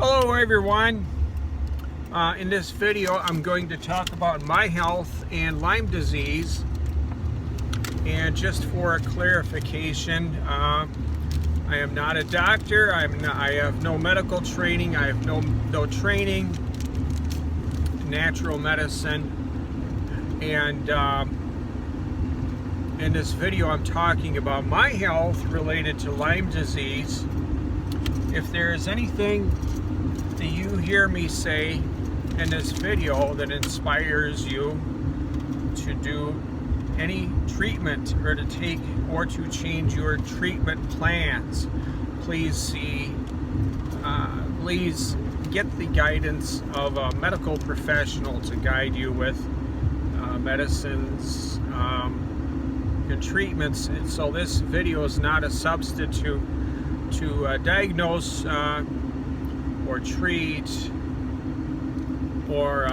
Hello everyone. In this video I'm going to talk about my health and Lyme disease. And just for a clarification, I am not a doctor. I have no medical training. I have no training in natural medicine. And in this video I'm talking about my health related to Lyme disease. If there is anything that you hear me say in this video that inspires you to do any treatment or to take or to change your treatment plans, please get the guidance of a medical professional to guide you with medicines and treatments. And so this video is not a substitute to diagnose or treat or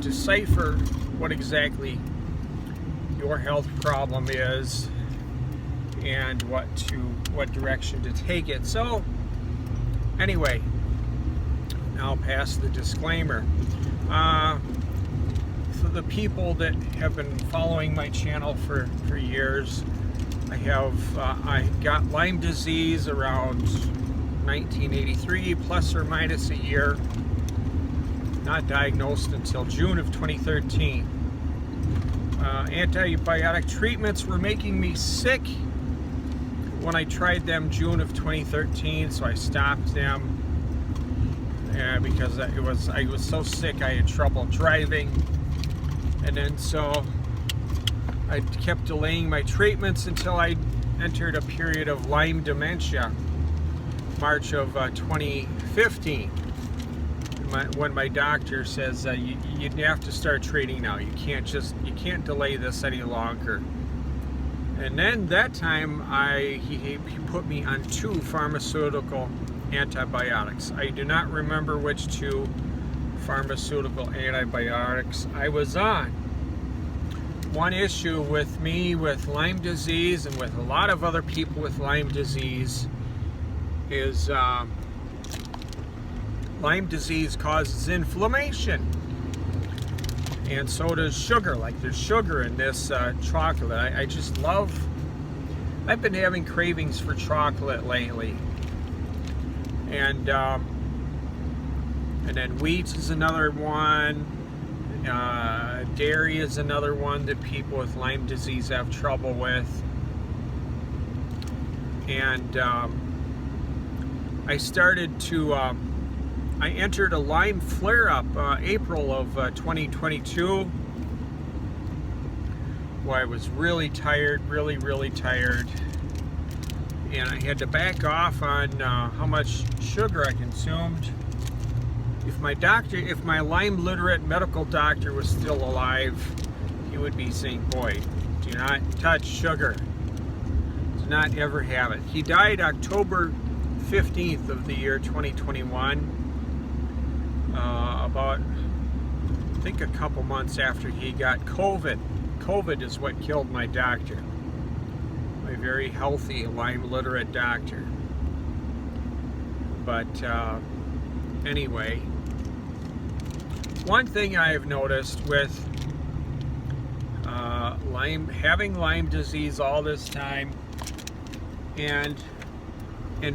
decipher what exactly your health problem is and what direction to take it. So anyway, now past the disclaimer. For the people that have been following my channel for years, I got Lyme disease around 1983, plus or minus a year. Not diagnosed until June of 2013. Antibiotic treatments were making me sick when I tried them June of 2013, so I stopped them because I was so sick I had trouble driving, and then so I kept delaying my treatments until I entered a period of Lyme dementia, March of 2015, when my doctor says you have to start treating now. You can't delay this any longer. And then that time he put me on 2 pharmaceutical antibiotics. I do not remember which 2 pharmaceutical antibiotics I was on. One issue with me with Lyme disease and with a lot of other people with Lyme disease is Lyme disease causes inflammation, and so does sugar. Like, there's sugar in this chocolate. I just love, I've been having cravings for chocolate lately, and then wheat is another one. Dairy is another one that people with Lyme disease have trouble with. And I started to, I entered a Lyme flare-up April of 2022, where I was really tired, really tired. And I had to back off on how much sugar I consumed. If my Lyme literate medical doctor was still alive, he would be saying, boy, do not touch sugar. Do not ever have it. He died October 15th of the year 2021, about, I think, a couple months after he got COVID. COVID is what killed my doctor, my very healthy Lyme literate doctor. But anyway, one thing I have noticed with having Lyme disease all this time and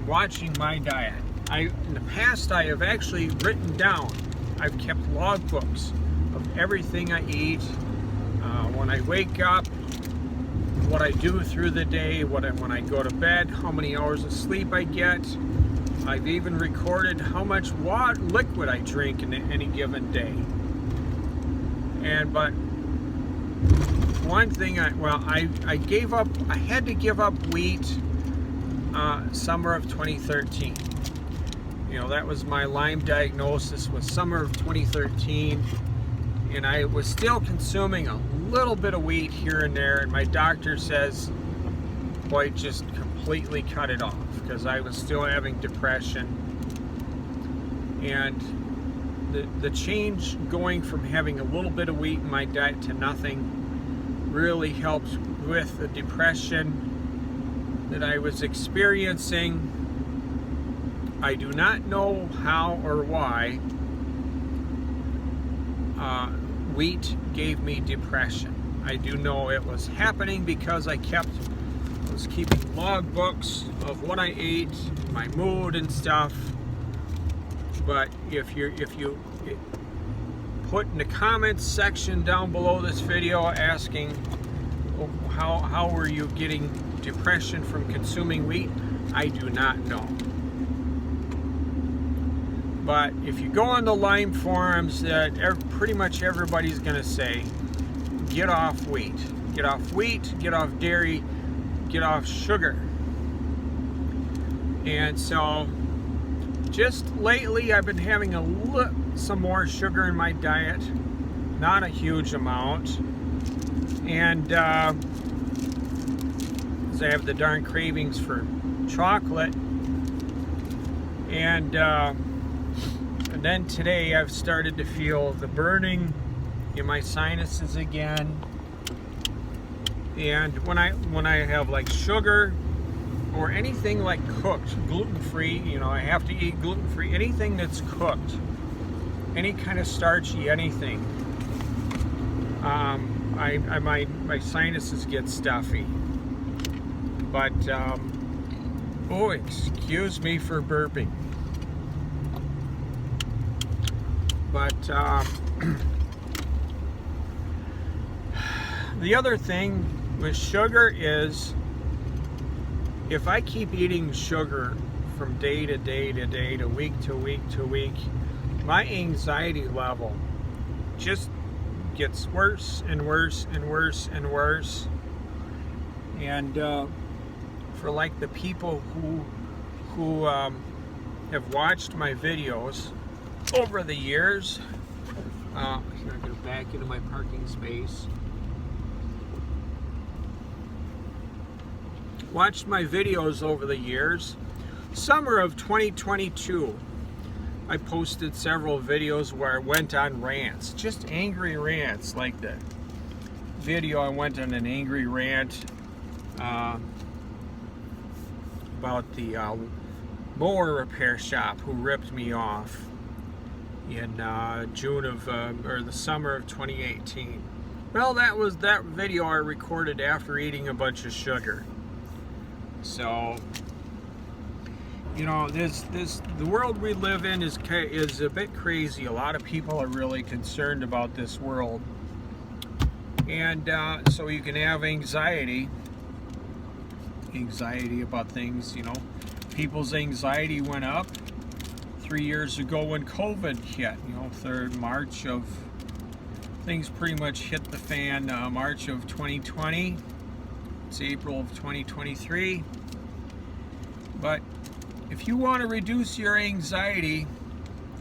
watching my diet, in the past I have actually written down, I've kept logbooks of everything I eat, when I wake up, what I do through the day, when I go to bed, how many hours of sleep I get. I've even recorded how much liquid I drink in any given day. But one thing, I gave up, I had to give up wheat summer of 2013. You know, that was my Lyme diagnosis, was summer of 2013. And I was still consuming a little bit of wheat here and there, and my doctor says, boy, just completely cut it off, because I was still having depression. And the change going from having a little bit of wheat in my diet to nothing really helped with the depression that I was experiencing. I do not know how or why wheat gave me depression. I do know it was happening because I was keeping log books of what I ate, my mood and stuff. But if you put in the comments section down below this video asking how were you getting depression from consuming wheat, I do not know. But if you go on the Lyme forums, that pretty much everybody's going to say, get off wheat. Get off wheat, get off dairy, get off sugar. And so, just lately I've been having some more sugar in my diet. Not a huge amount. And because I have the darn cravings for chocolate. And then today I've started to feel the burning in my sinuses again. And when I have like sugar or anything like cooked, gluten-free, you know, I have to eat gluten-free, anything that's cooked, any kind of starchy, anything, my sinuses get stuffy. But oh, excuse me for burping. But the other thing with sugar is, if I keep eating sugar from day to day to day to week to week to week, my anxiety level just gets worse and worse and worse and worse. And for like the people who have watched my videos over the years, here I'm going to back into my parking space. Watched my videos over the years. Summer of 2022, I posted several videos where I went on rants, just angry rants, like the video I went on an angry rant about the mower repair shop who ripped me off in June of or the summer of 2018. Well, that video I recorded after eating a bunch of sugar. So, you know, the world we live in is a bit crazy. A lot of people are really concerned about this world, and so you can have anxiety about things. You know, people's anxiety went up 3 years ago when COVID hit. You know, 3rd March of things pretty much hit the fan. March of 2020. It's April of 2023. But if you want to reduce your anxiety,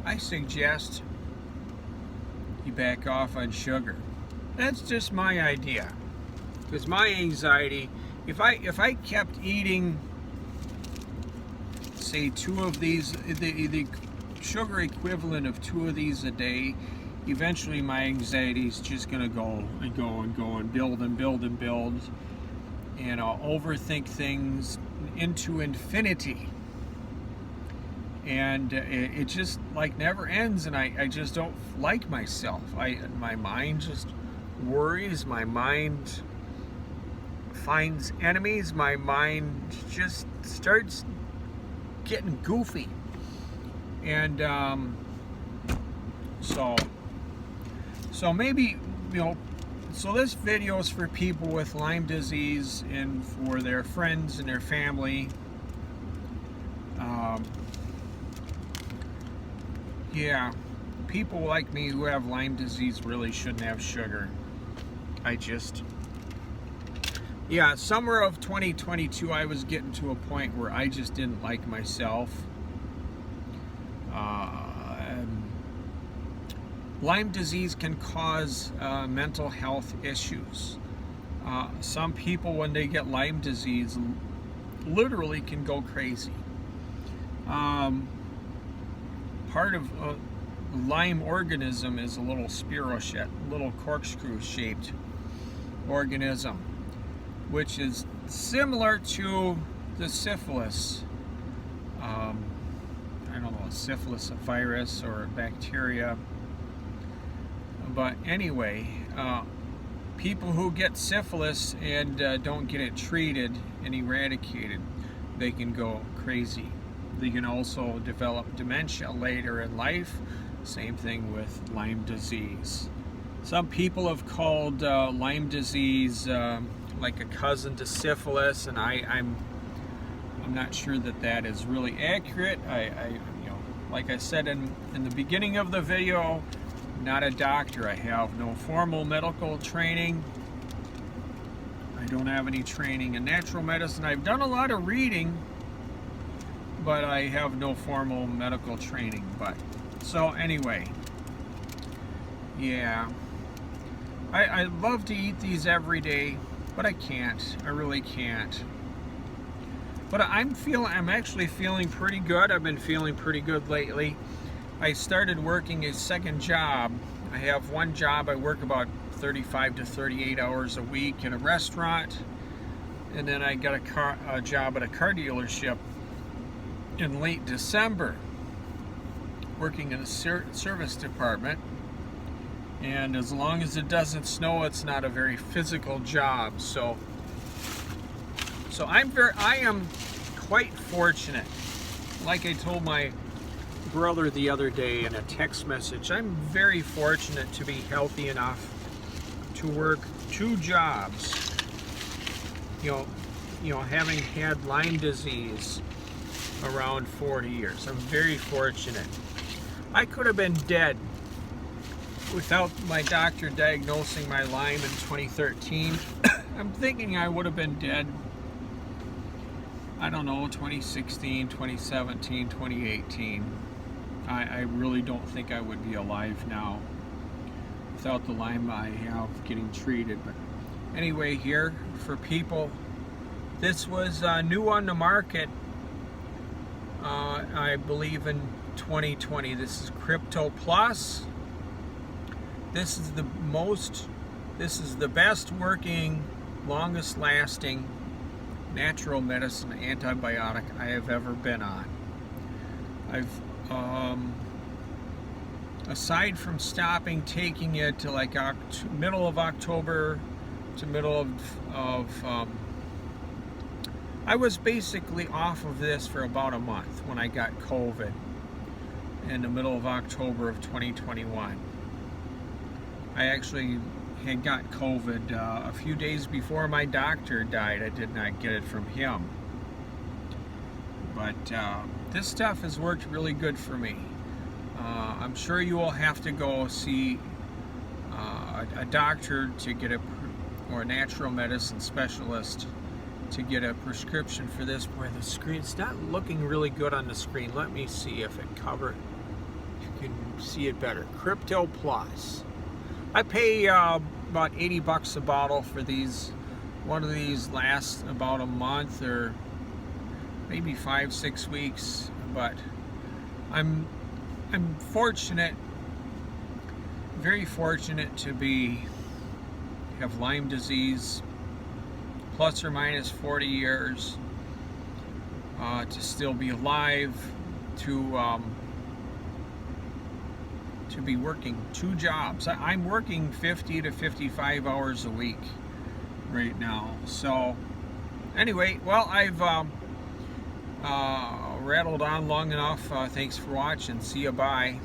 I suggest you back off on sugar. That's just my idea. Because my anxiety, if I kept eating, say, 2 of these, the sugar equivalent of 2 of these a day, eventually my anxiety is just going to go and go and go and build and build and build. And I'll overthink things into infinity. And it just like never ends, and I just don't like myself. My mind just worries, my mind finds enemies, my mind just starts getting goofy. And so maybe, you know, so this video is for people with Lyme disease and for their friends and their family. Yeah, people like me who have Lyme disease really shouldn't have sugar. Yeah, summer of 2022, I was getting to a point where I just didn't like myself. Lyme disease can cause mental health issues. Some people, when they get Lyme disease, literally can go crazy. Part of a Lyme organism is a little spirochete, little corkscrew-shaped organism, which is similar to the syphilis I don't know, a syphilis, a virus, or a bacteria. But anyway, people who get syphilis and don't get it treated and eradicated, they can go crazy. They can also develop dementia later in life. Same thing with Lyme disease. Some people have called Lyme disease like a cousin to syphilis, and I'm not sure that that is really accurate. You know, like I said in the beginning of the video, I'm not a doctor. I have no formal medical training. I don't have any training in natural medicine. I've done a lot of reading, but I have no formal medical training. But so anyway, yeah, I love to eat these every day, but I can't. I really can't. But I'm actually feeling pretty good. I've been feeling pretty good lately. I started working a second job. I have one job. I work about 35 to 38 hours a week in a restaurant, and then I got a job at a car dealership in late December, working in a service department. And as long as it doesn't snow, it's not a very physical job. So I am quite fortunate. Like I told my brother the other day in a text message, I'm very fortunate to be healthy enough to work 2 jobs. You know, having had Lyme disease around 40 years, I'm very fortunate. I could have been dead without my doctor diagnosing my Lyme in 2013. I'm thinking I would have been dead, I don't know, 2016, 2017, 2018. I really don't think I would be alive now without the Lyme I have getting treated. But anyway, here for people, this was new on the market, I believe in 2020. This is Crypto Plus. This is the best working, longest lasting natural medicine antibiotic I have ever been on. I've aside from stopping taking it to like middle of October to middle of I was basically off of this for about a month when I got COVID in the middle of October of 2021. I actually had got COVID a few days before my doctor died. I did not get it from him. But this stuff has worked really good for me. I'm sure you will have to go see a doctor to get or a natural medicine specialist to get a prescription for this. Boy, the screen's not looking really good on the screen. Let me see if it covers. You can see it better. Crypto Plus. I pay about 80 bucks a bottle for these. One of these lasts about a month or maybe 5-6 weeks, but I'm fortunate, very fortunate to have Lyme disease, plus or minus 40 years, to still be alive, to be working 2 jobs. I'm working 50 to 55 hours a week right now. So anyway, well, I've rattled on long enough. Thanks for watching. See you. Bye.